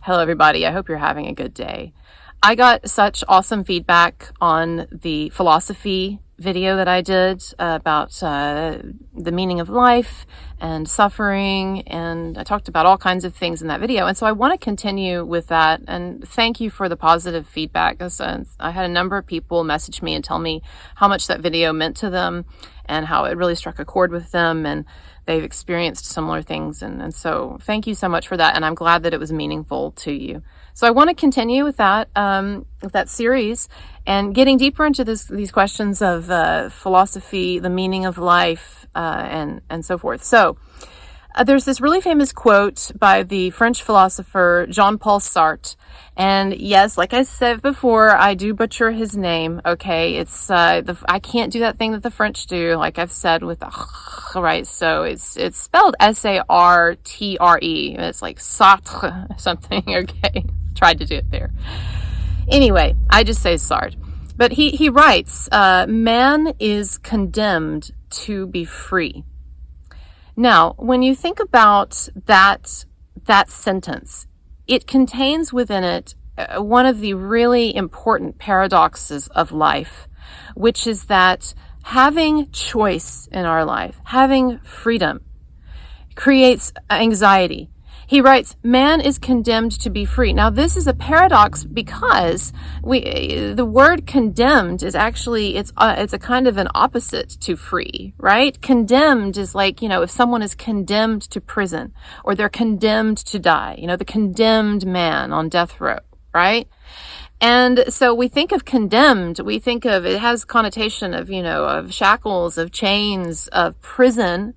Hello, everybody. I hope you're having a good day. I got such awesome feedback on the philosophy video that I did about the meaning of life and suffering, and I talked about all kinds of things in that video. And so I want to continue with that, and thank you for the positive feedback. I had a number of people message me and tell me how much that video meant to them and how it really struck a chord with them, and they've experienced similar things. And so thank you so much for that. And I'm glad that it was meaningful to you. So I want to continue with that series and getting deeper into these questions of philosophy, the meaning of life, and so forth. So there's this really famous quote by the French philosopher Jean-Paul Sartre. And yes, like I said before, I do butcher his name. Okay, it's I can't do that thing that the French do, like I've said with the right. So it's spelled Sartre. It's like Sartre something. Okay, tried to do it there. Anyway, I just say Sartre. But he writes, man is condemned to be free. Now, when you think about that sentence, it contains within it one of the really important paradoxes of life, which is that having choice in our life, having freedom, creates anxiety. He writes, man is condemned to be free. Now, this is a paradox because the word condemned is actually, it's a kind of an opposite to free, right? Condemned is like, if someone is condemned to prison or they're condemned to die, the condemned man on death row, right? And so we think of condemned, we think of, it has connotation of, of shackles, of chains, of prison.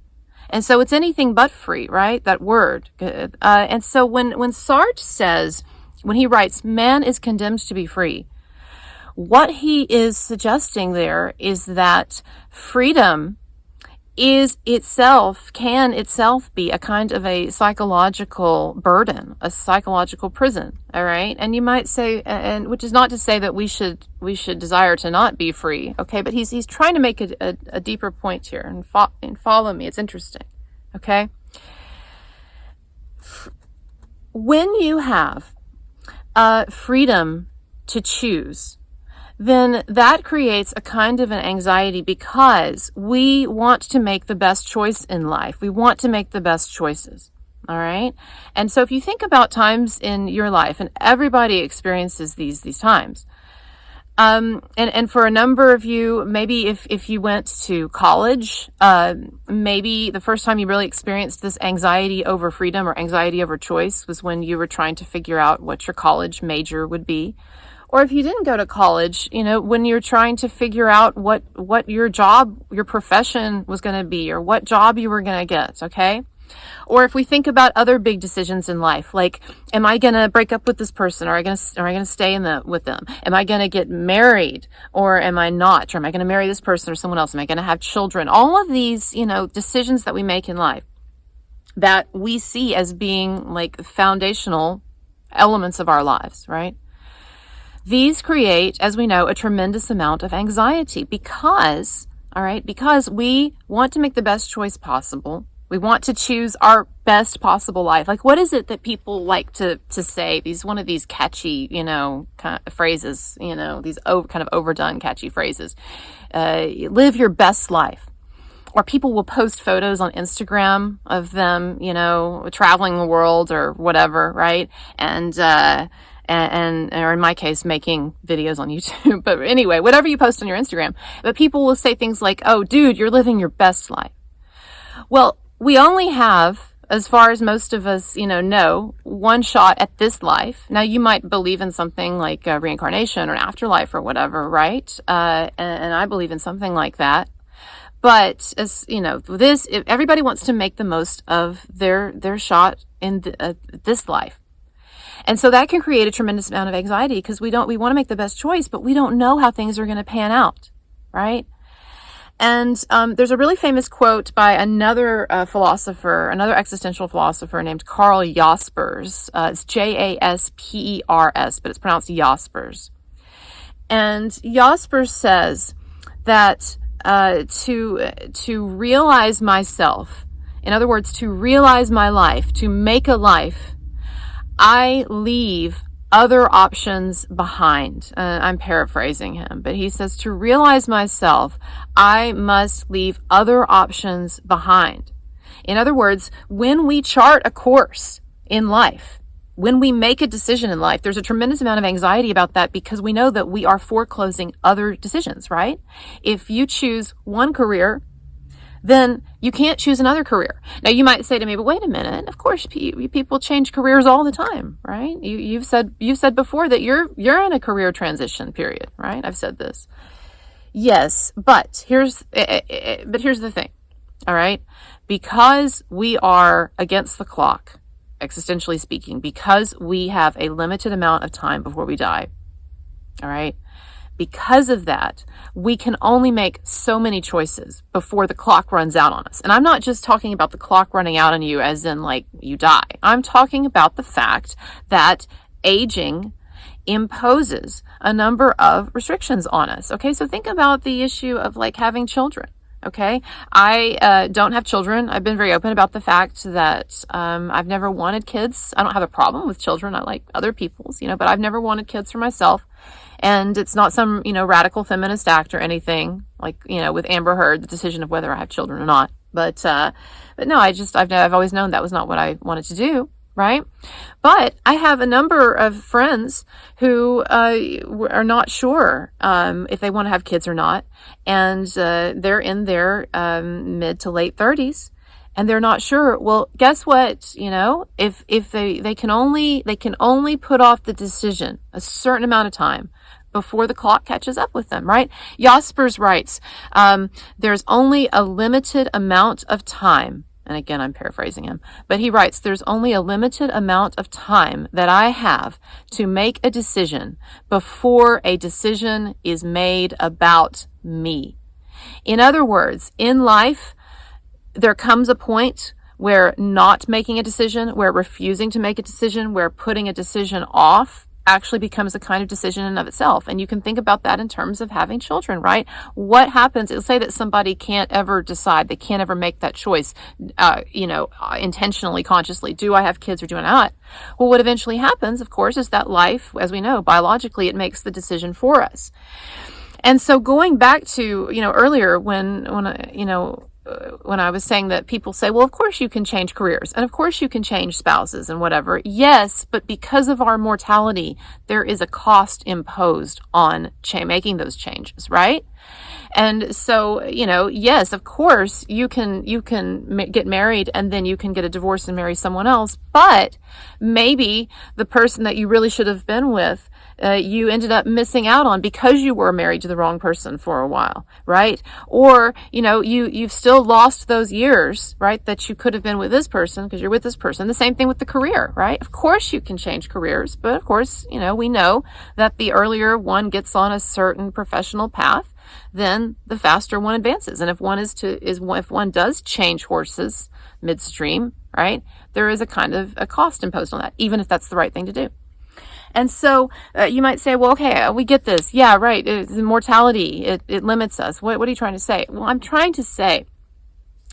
And so it's anything but free, right? That word. And so when Sartre says, when he writes, man is condemned to be free, what he is suggesting there is that freedom can itself be a kind of a psychological burden, a psychological prison, all right? And you might say, and which is not to say that we should desire to not be free, okay? But he's trying to make a deeper point here, and follow me. It's interesting, okay? When you have freedom to choose, then that creates a kind of an anxiety because we want to make the best choice in life. We want to make the best choices. All right. And so if you think about times in your life, and everybody experiences these times, and for a number of you, maybe if you went to college, maybe the first time you really experienced this anxiety over freedom or anxiety over choice was when you were trying to figure out what your college major would be. Or if you didn't go to college, when you're trying to figure out what your job, your profession was going to be, or what job you were going to get, okay? Or if we think about other big decisions in life, like, am I going to break up with this person, or am I going to stay with them? Am I going to get married, or am I not? Or am I going to marry this person or someone else? Am I going to have children? All of these, decisions that we make in life that we see as being like foundational elements of our lives, right? These create, as we know, a tremendous amount of anxiety because we want to make the best choice possible. We want to choose our best possible life. Like, what is it that people like to say? One of these catchy, kind of phrases, these kind of overdone catchy phrases. Live your best life. Or people will post photos on Instagram of them, traveling the world or whatever, right? And or in my case, making videos on YouTube. But anyway, whatever you post on your Instagram. But people will say things like, oh, dude, you're living your best life. Well, we only have, as far as most of us, know, one shot at this life. Now, you might believe in something like reincarnation or an afterlife or whatever, right? And I believe in something like that. But as everybody wants to make the most of their shot in this life. And so that can create a tremendous amount of anxiety because we want to make the best choice, but we don't know how things are going to pan out, right? And there's a really famous quote by another philosopher, another existential philosopher named Karl Jaspers. It's Jaspers, but it's pronounced Jaspers. And Jaspers says that to realize myself, in other words, to realize my life, to make a life, I leave other options behind. I'm paraphrasing him, but he says, to realize myself, I must leave other options behind. In other words, when we chart a course in life, when we make a decision in life, there's a tremendous amount of anxiety about that because we know that we are foreclosing other decisions, right? If you choose one career, then you can't choose another career. Now, you might say to me, but wait a minute, of course, people change careers all the time, right? You've said before that you're in a career transition period, right? I've said this. Yes, but here's the thing, all right? Because we are against the clock, existentially speaking, because we have a limited amount of time before we die, all right? Because of that, we can only make so many choices before the clock runs out on us. And I'm not just talking about the clock running out on you as in like you die. I'm talking about the fact that aging imposes a number of restrictions on us. Okay, so think about the issue of like having children. Okay, I don't have children. I've been very open about the fact that I've never wanted kids. I don't have a problem with children. I like other people's, but I've never wanted kids for myself. And it's not some, radical feminist act or anything like, with Amber Heard, the decision of whether I have children or not. But no, I've always known that was not what I wanted to do. Right? But I have a number of friends who are not sure if they want to have kids or not. And they're in their mid to late 30s. And they're not sure. Well, guess what? If they can only put off the decision a certain amount of time before the clock catches up with them, right? Jaspers writes, there's only a limited amount of time. And again, I'm paraphrasing him, but he writes, there's only a limited amount of time that I have to make a decision before a decision is made about me. In other words, in life, there comes a point where not making a decision, where refusing to make a decision, where putting a decision off actually becomes a kind of decision in and of itself. And you can think about that in terms of having children, right? What happens? It'll say that somebody can't ever decide. They can't ever make that choice, intentionally, consciously. Do I have kids or do I not? Well, what eventually happens, of course, is that life, as we know, biologically, it makes the decision for us. And so going back to, earlier when I was saying that people say, well, of course you can change careers and of course you can change spouses and whatever. Yes, but because of our mortality, there is a cost imposed on making those changes, right? And so, yes, of course you can get married and then you can get a divorce and marry someone else, but maybe the person that you really should have been with, you ended up missing out on because you were married to the wrong person for a while, right? Or, you've still lost those years, right, that you could have been with this person because you're with this person. The same thing with the career, right? Of course you can change careers, but of course, we know that the earlier one gets on a certain professional path, then the faster one advances. And if one does change horses midstream, right, there is a kind of a cost imposed on that, even if that's the right thing to do. And so you might say, well, okay, we get this. Yeah, right. It's mortality. It limits us. What are you trying to say? Well, I'm trying to say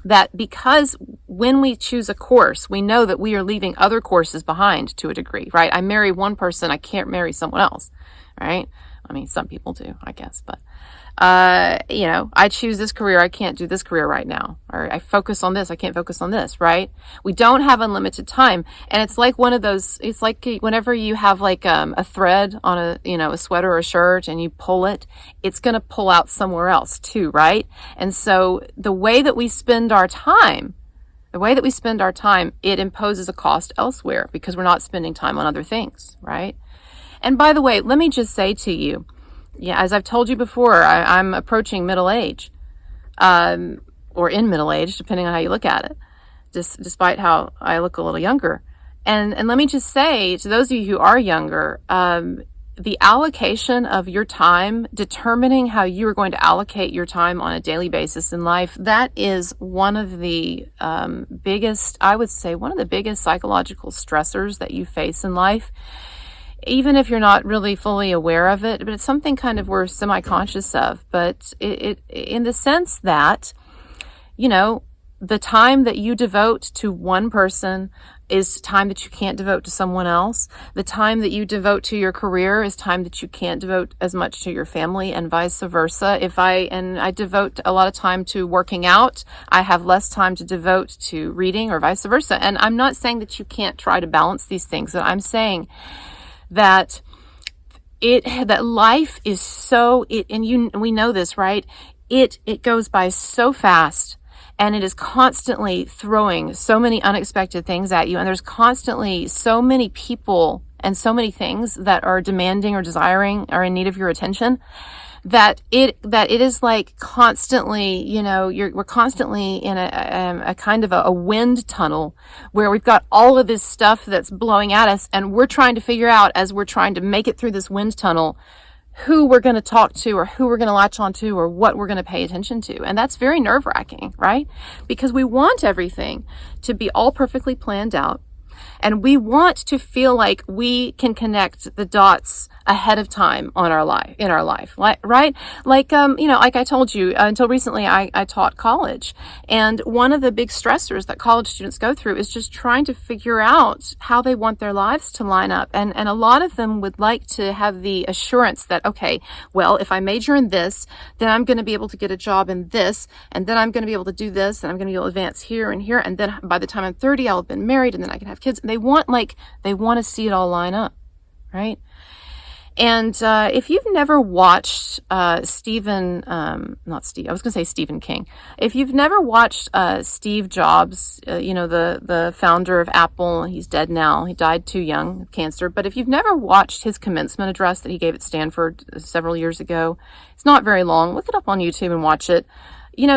that because when we choose a course, we know that we are leaving other courses behind to a degree, right? I marry one person, I can't marry someone else, right? I mean, some people do, I guess, but I choose this career, I can't do this career right now. Or I focus on this, I can't focus on this, right? We don't have unlimited time. And it's like one of those, it's like whenever you have like a thread on a sweater or a shirt and you pull it, it's going to pull out somewhere else too, right? And so the way that we spend our time, it imposes a cost elsewhere because we're not spending time on other things, right? And by the way, let me just say to you, yeah, as I've told you before, I'm approaching middle age, or in middle age, depending on how you look at it, despite how I look a little younger. And let me just say to those of you who are younger, the allocation of your time, determining how you are going to allocate your time on a daily basis in life, that is one of the biggest psychological stressors that you face in life. Even if you're not really fully aware of it, but it's something kind of we're semi-conscious of. But it in the sense that, the time that you devote to one person is time that you can't devote to someone else. The time that you devote to your career is time that you can't devote as much to your family, and vice versa. I devote a lot of time to working out, I have less time to devote to reading, or vice versa. And I'm not saying that you can't try to balance these things. I'm saying that that life is we know this, right? It goes by so fast, and it is constantly throwing so many unexpected things at you. And there's constantly so many people and so many things that are demanding or desiring or in need of your attention, that it is like constantly, we're constantly in a kind of a wind tunnel where we've got all of this stuff that's blowing at us, and we're trying to figure out, as we're trying to make it through this wind tunnel, who we're going to talk to, or who we're going to latch onto, or what we're going to pay attention to. And that's very nerve-wracking, right? Because we want everything to be all perfectly planned out. And we want to feel like we can connect the dots ahead of time in our life, right? Like I told you, until recently, I taught college. And one of the big stressors that college students go through is just trying to figure out how they want their lives to line up. And a lot of them would like to have the assurance that, okay, well, if I major in this, then I'm going to be able to get a job in this, and then I'm going to be able to do this, and I'm going to be able to advance here and here. And then by the time I'm 30, I'll have been married, and then I can have kids. They want to see it all line up, right? And if you've never watched Stephen King. If you've never watched Steve Jobs, the founder of Apple, he's dead now. He died too young of cancer. But if you've never watched his commencement address that he gave at Stanford several years ago, it's not very long. Look it up on YouTube and watch it.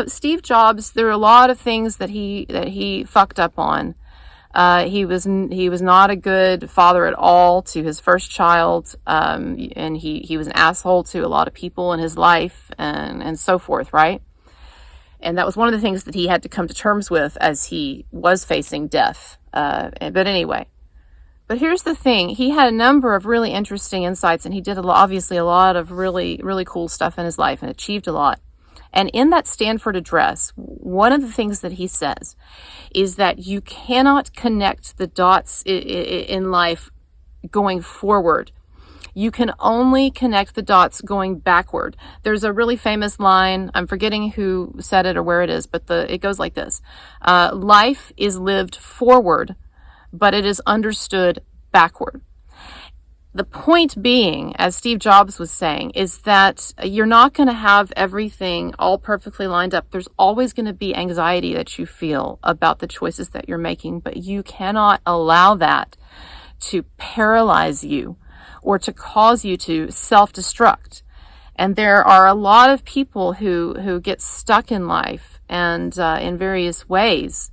Steve Jobs, there are a lot of things that he fucked up on. He was not a good father at all to his first child, and he was an asshole to a lot of people in his life, and so forth, right? And that was one of the things that he had to come to terms with as he was facing death. But anyway, but here's the thing: he had a number of really interesting insights, and he did obviously a lot of really, really cool stuff in his life and achieved a lot. And in that Stanford address, one of the things that he says is that you cannot connect the dots in life going forward. You can only connect the dots going backward. There's a really famous line, I'm forgetting who said it or where it is, but it goes like this. Life is lived forward, but it is understood backward. The point being, as Steve Jobs was saying, is that you're not going to have everything all perfectly lined up. There's always going to be anxiety that you feel about the choices that you're making, but you cannot allow that to paralyze you or to cause you to self-destruct. And there are a lot of people who get stuck in life and in various ways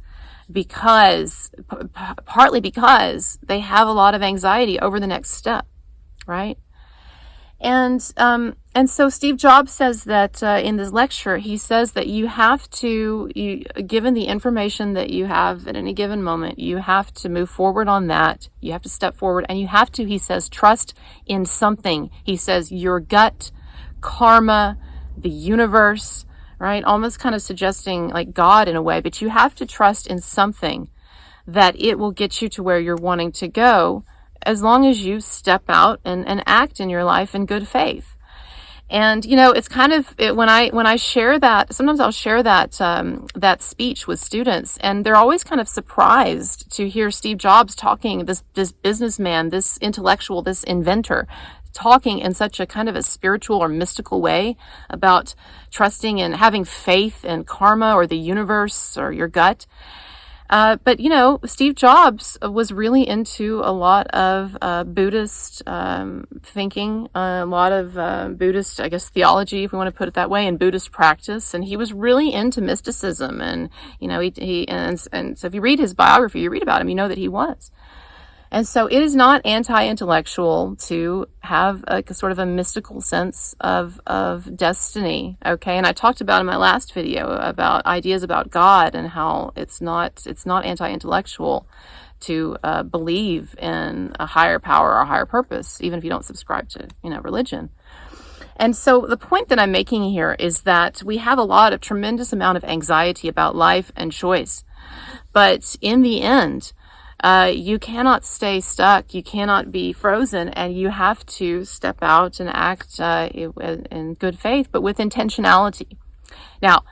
partly because they have a lot of anxiety over the next step, right? And so Steve Jobs says that in this lecture, he says that given the information that you have at any given moment, you have to move forward on that. You have to step forward, and you have to, he says, trust in something. He says your gut, karma, the universe, right? Almost kind of suggesting like God in a way, but you have to trust in something that it will get you to where you're wanting to go, as long as you step out and act in your life in good faith. And, it's kind of, when I share that, sometimes I'll share that speech with students, and they're always kind of surprised to hear Steve Jobs talking, this businessman, this intellectual, this inventor, talking in such a kind of a spiritual or mystical way about trusting and having faith in karma or the universe or your gut. But Steve Jobs was really into a lot of Buddhist thinking, a lot of Buddhist, I guess, theology, if we want to put it that way, and Buddhist practice. And he was really into mysticism. And, and so if you read his biography, you read about him, you know that he was. And so it is not anti-intellectual to have a sort of a mystical sense of destiny, okay? And I talked about in my last video about ideas about God and how it's not anti-intellectual to believe in a higher power or a higher purpose, even if you don't subscribe to, religion. And so the point that I'm making here is that we have a tremendous amount of anxiety about life and choice. But in the end, You cannot stay stuck. You cannot be frozen, and you have to step out and act in good faith, but with intentionality. Now,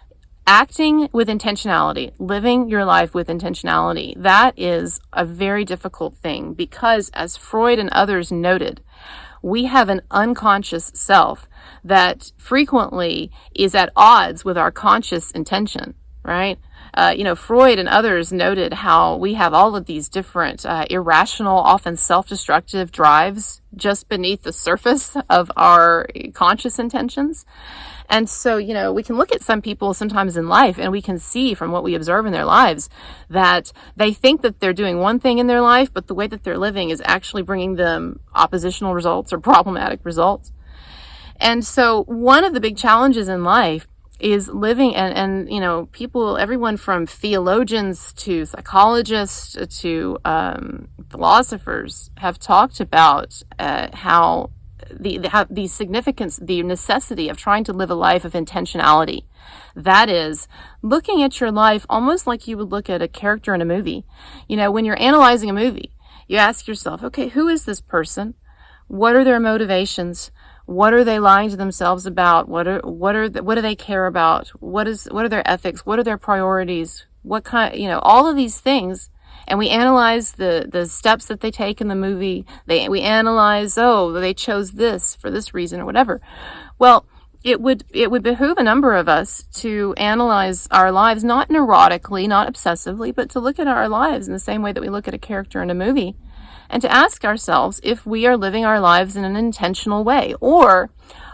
acting with intentionality, living your life with intentionality, that is a very difficult thing because, as Freud and others noted, we have an unconscious self that frequently is at odds with our conscious intention, right? Freud and others noted how we have all of these different irrational, often self-destructive drives just beneath the surface of our conscious intentions. And so, we can look at some people sometimes in life and we can see from what we observe in their lives that they think that they're doing one thing in their life, but the way that they're living is actually bringing them oppositional results or problematic results. And so one of the big challenges in life is living and people, everyone from theologians to psychologists to philosophers have talked about how the significance, the necessity of trying to live a life of intentionality. That is, looking at your life almost like you would look at a character in a movie. When you're analyzing a movie, you ask yourself, okay, who is this person? What are their motivations? What are they lying to themselves about? What do they care about? What are their ethics? What are their priorities? What kind, all of these things. And we analyze the steps that they take in the movie. We analyze, they chose this for this reason or whatever. Well, it would behoove a number of us to analyze our lives, not neurotically, not obsessively, but to look at our lives in the same way that we look at a character in a movie, and to ask ourselves if we are living our lives in an intentional way, or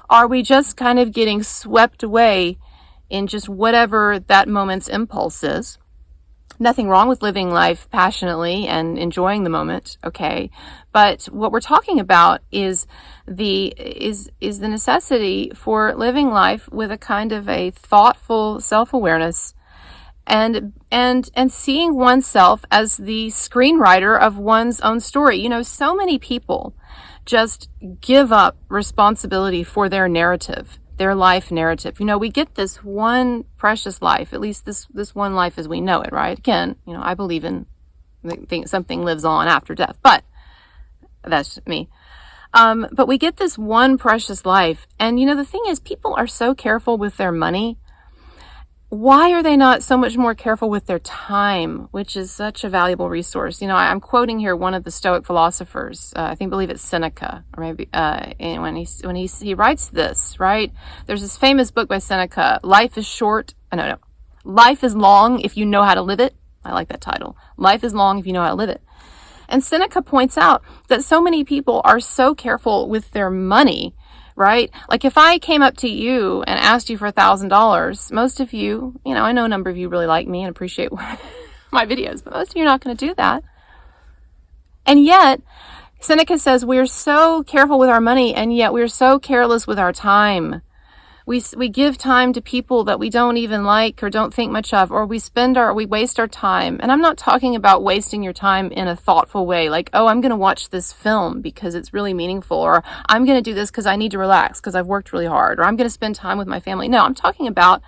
are we just kind of getting swept away in just whatever that moment's impulse is. Nothing wrong with living life passionately and enjoying the moment, okay? But what we're talking about is the necessity for living life with a kind of a thoughtful self-awareness and seeing oneself as the screenwriter of one's own story. So many people just give up responsibility for their narrative, their life narrative. We get this one precious life, at least this one life as we know it, right? Again, I believe in something lives on after death, but that's me. But we get this one precious life. And the thing is, people are so careful with their money. Why are they not so much more careful with their time, which is such a valuable resource? I'm quoting here one of the Stoic philosophers. I believe it's Seneca, or maybe when he writes this, right? There's this famous book by Seneca, Life is Short. No. Life is Long if you know how to live it. I like that title. Life is long if you know how to live it. And Seneca points out that so many people are so careful with their money, right? Like if I came up to you and asked you for $1,000, most of you, I know a number of you really like me and appreciate my videos, but most of you are not going to do that. And yet, Seneca says we're so careful with our money, and yet we're so careless with our time. We give time to people that we don't even like or don't think much of, or we waste our time. And I'm not talking about wasting your time in a thoughtful way, like, I'm going to watch this film because it's really meaningful, or I'm going to do this because I need to relax because I've worked really hard, or I'm going to spend time with my family. No, I'm talking about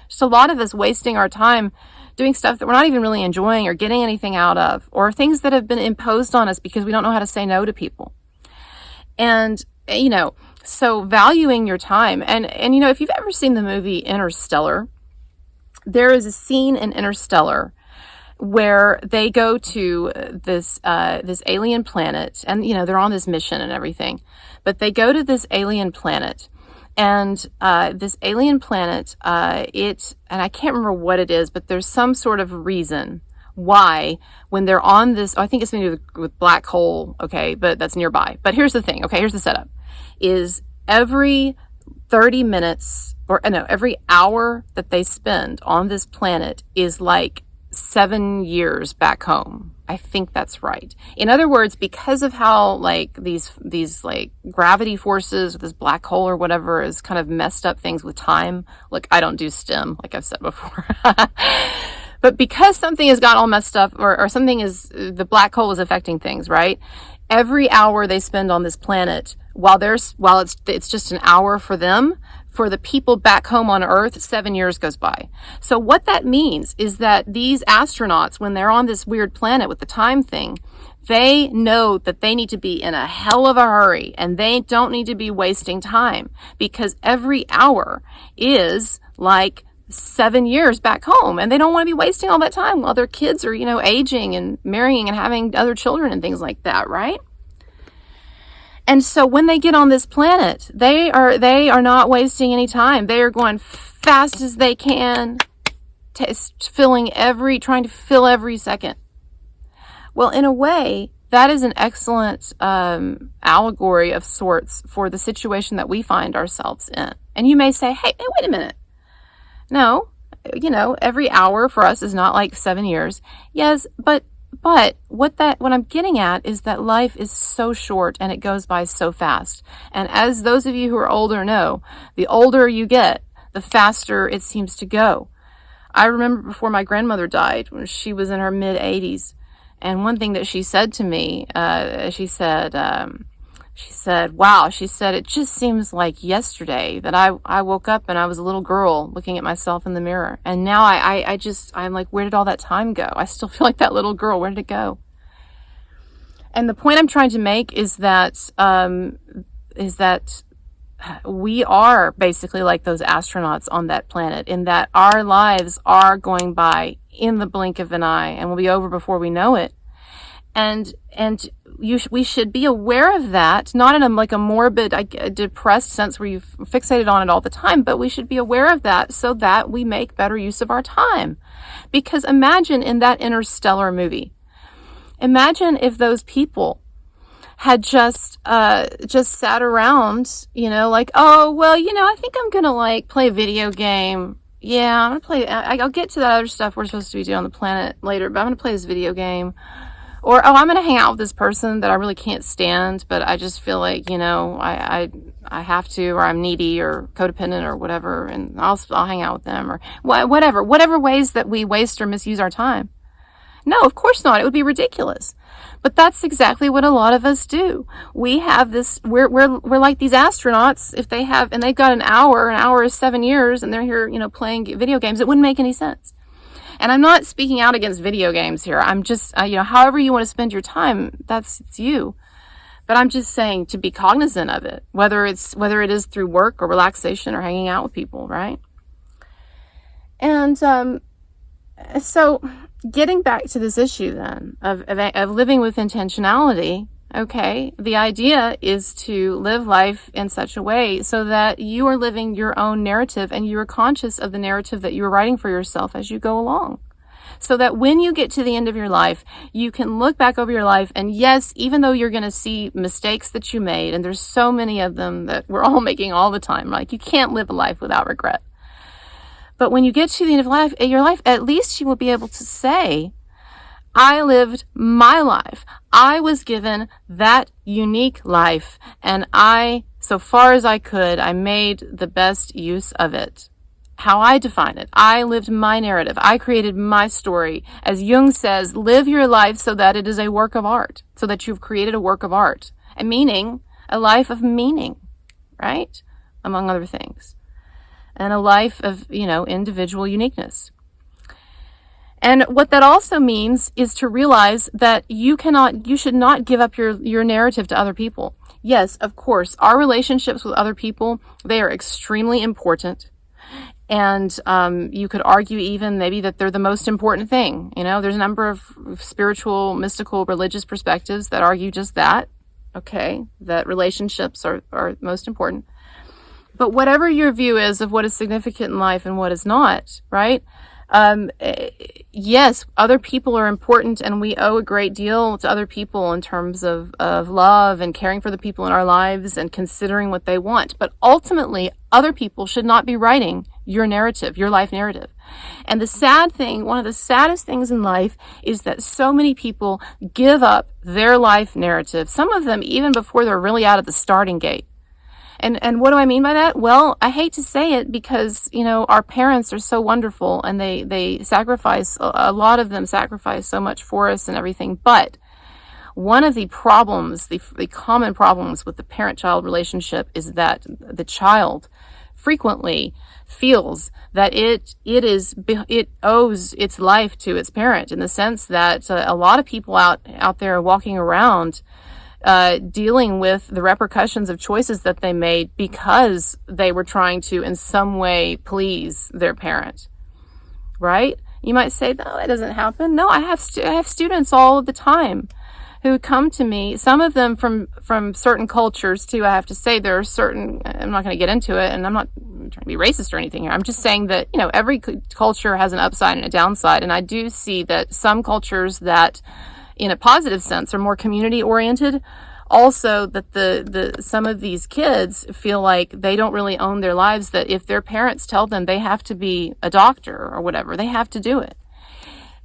just a lot of us wasting our time doing stuff that we're not even really enjoying or getting anything out of, or things that have been imposed on us because we don't know how to say no to people. And, so valuing your time, and if you've ever seen the movie Interstellar, there is a scene in Interstellar where they go to this alien planet, and they're on this mission and everything, but they go to this alien planet, and this alien planet, and I can't remember what it is, but there's some sort of reason why when they're on this, I think it's something to do with black hole, okay, but that's nearby. But here's the thing, okay, here's the setup, is every 30 minutes, every hour that they spend on this planet is like 7 years back home. I think that's right. In other words, because of how these gravity forces, or this black hole or whatever is kind of messed up things with time. Look, I don't do STEM, like I've said before. But because something has got all messed up, or the black hole is affecting things, right? Every hour they spend on this planet, while it's just an hour for them, for the people back home on Earth, 7 years goes by. So what that means is that these astronauts, when they're on this weird planet with the time thing, they know that they need to be in a hell of a hurry, and they don't need to be wasting time, because every hour is like 7 years back home, and they don't want to be wasting all that time while their kids are, aging and marrying and having other children and things like that, right? And so when they get on this planet, they are not wasting any time. They are going fast as they can, trying to fill every second. Well, in a way, that is an excellent allegory of sorts for the situation that we find ourselves in. And you may say, hey, wait a minute. No, every hour for us is not like 7 years. Yes, but what I'm getting at is that life is so short and it goes by so fast. And as those of you who are older know, the older you get, the faster it seems to go. I remember before my grandmother died, when she was in her mid-80s, and one thing that she said to me, she said, wow, she said, it just seems like yesterday that I woke up and I was a little girl looking at myself in the mirror. And now I'm like, where did all that time go? I still feel like that little girl. Where did it go? And the point I'm trying to make is that we are basically like those astronauts on that planet, in that our lives are going by in the blink of an eye and will be over before we know it. And we should be aware of that, not in a morbid, depressed sense where you've fixated on it all the time, but we should be aware of that so that we make better use of our time. Because imagine in that Interstellar movie, imagine if those people had just sat around, like, oh, well, I think I'm gonna play a video game. Yeah, I'm gonna play, I'll get to that other stuff we're supposed to be doing on the planet later, but I'm gonna play this video game. Or, oh, I'm going to hang out with this person that I really can't stand, but I just feel like, I have to, or I'm needy or codependent or whatever, and I'll hang out with them, or whatever ways that we waste or misuse our time. No, of course not. It would be ridiculous. But that's exactly what a lot of us do. We have this, we're like these astronauts, and they've got an hour is 7 years, and they're here, playing video games. It wouldn't make any sense. And I'm not speaking out against video games here. I'm just, however you want to spend your time, it's you. But I'm just saying to be cognizant of it, whether it is through work or relaxation or hanging out with people, right? And so getting back to this issue then of living with intentionality, okay, the idea is to live life in such a way so that you are living your own narrative and you are conscious of the narrative that you're writing for yourself as you go along. So that when you get to the end of your life, you can look back over your life, and yes, even though you're going to see mistakes that you made, and there's so many of them that we're all making all the time, like you can't live a life without regret. But when you get to the end of your life, at least you will be able to say, I lived my life. I was given that unique life, and so far as I could, I made the best use of it. How I define it. I lived my narrative. I created my story. As Jung says, live your life so that it is a work of art, so that you've created a work of art, a life of meaning, right? Among other things. And a life of, individual uniqueness. And what that also means is to realize that you should not give up your narrative to other people. Yes, of course, our relationships with other people, they are extremely important. And you could argue even maybe that they're the most important thing. There's a number of spiritual, mystical, religious perspectives that argue just that, okay, that relationships are most important. But whatever your view is of what is significant in life and what is not, right? Yes, other people are important, and we owe a great deal to other people in terms of love and caring for the people in our lives and considering what they want. But ultimately, other people should not be writing your narrative, your life narrative. And the sad thing, one of the saddest things in life, is that so many people give up their life narrative, some of them even before they're really out of the starting gate. And what do I mean by that? Well, I hate to say it because, our parents are so wonderful and they sacrifice, a lot of them sacrifice so much for us and everything. But one of the problems, the common problems with the parent-child relationship is that the child frequently feels that it owes its life to its parent, in the sense that a lot of people out there walking around dealing with the repercussions of choices that they made because they were trying to in some way please their parent, right? You might say, no, that doesn't happen. No, I have students all of the time who come to me, some of them from certain cultures too. I have to say, there are certain, I'm not going to get into it, and I'm not trying to be racist or anything here. I'm just saying that, every culture has an upside and a downside. And I do see that some cultures that, in a positive sense, are more community oriented. Also, that the some of these kids feel like they don't really own their lives, that if their parents tell them they have to be a doctor or whatever, they have to do it.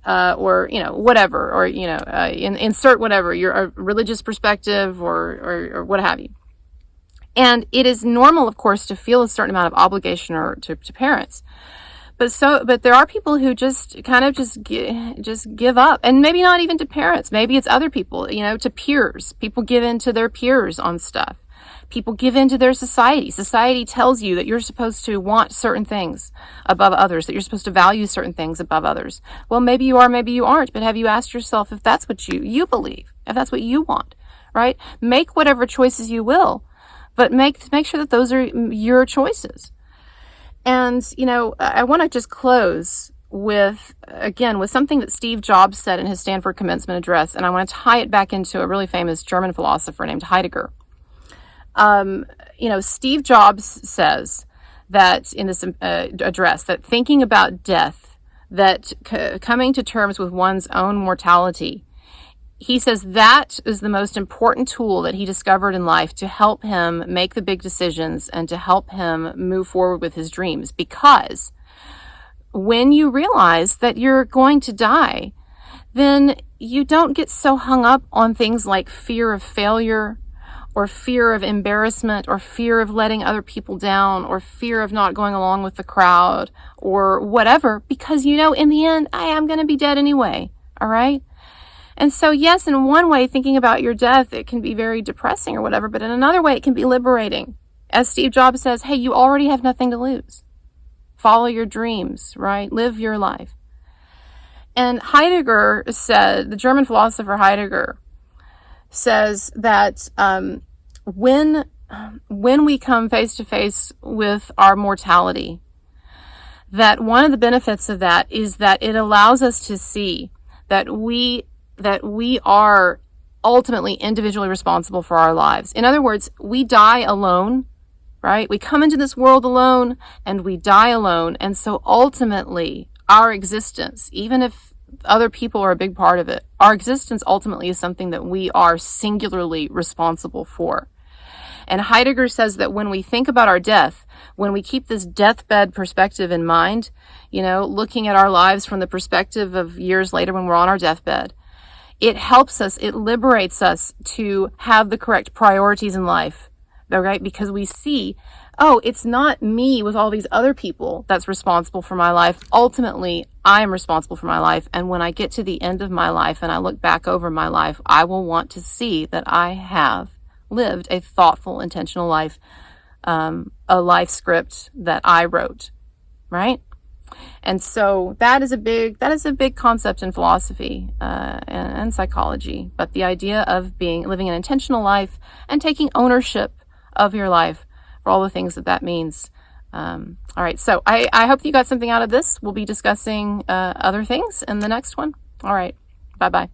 Or, whatever, or, insert whatever, your religious perspective or what have you. And it is normal, of course, to feel a certain amount of obligation to parents. But there are people who just kind of just give up, and maybe not even to parents. Maybe it's other people, to peers. People give in to their peers on stuff. People give in to their society. Society tells you that you're supposed to want certain things above others, that you're supposed to value certain things above others. Well, maybe you are, maybe you aren't, but have you asked yourself if that's what you believe, if that's what you want, right? Make whatever choices you will, but make sure that those are your choices. And, I want to just close with something that Steve Jobs said in his Stanford commencement address, and I want to tie it back into a really famous German philosopher named Heidegger. Steve Jobs says that in this address, that thinking about death, that coming to terms with one's own mortality, he says that is the most important tool that he discovered in life to help him make the big decisions and to help him move forward with his dreams. Because when you realize that you're going to die, then you don't get so hung up on things like fear of failure, or fear of embarrassment, or fear of letting other people down, or fear of not going along with the crowd, or whatever, because in the end, I am going to be dead anyway, all right? And so, yes, in one way, thinking about your death, it can be very depressing or whatever, but in another way, it can be liberating. As Steve Jobs says, hey, you already have nothing to lose. Follow your dreams, right? Live your life. And Heidegger said, the German philosopher Heidegger, says that when we come face to face with our mortality, that one of the benefits of that is that it allows us to see that we are ultimately individually responsible for our lives. In other words, we die alone, right? We come into this world alone and we die alone. And so ultimately our existence, even if other people are a big part of it, our existence ultimately is something that we are singularly responsible for. And Heidegger says that when we think about our death, when we keep this deathbed perspective in mind, looking at our lives from the perspective of years later when we're on our deathbed, it helps us, it liberates us to have the correct priorities in life, right? Because we see, it's not me with all these other people that's responsible for my life. Ultimately, I am responsible for my life. And when I get to the end of my life and I look back over my life, I will want to see that I have lived a thoughtful, intentional life, a life script that I wrote, right? And so that is a big concept in philosophy and psychology. But the idea of living an intentional life and taking ownership of your life for all the things that means. All right, so I hope that you got something out of this. We'll be discussing other things in the next one. All right, bye-bye.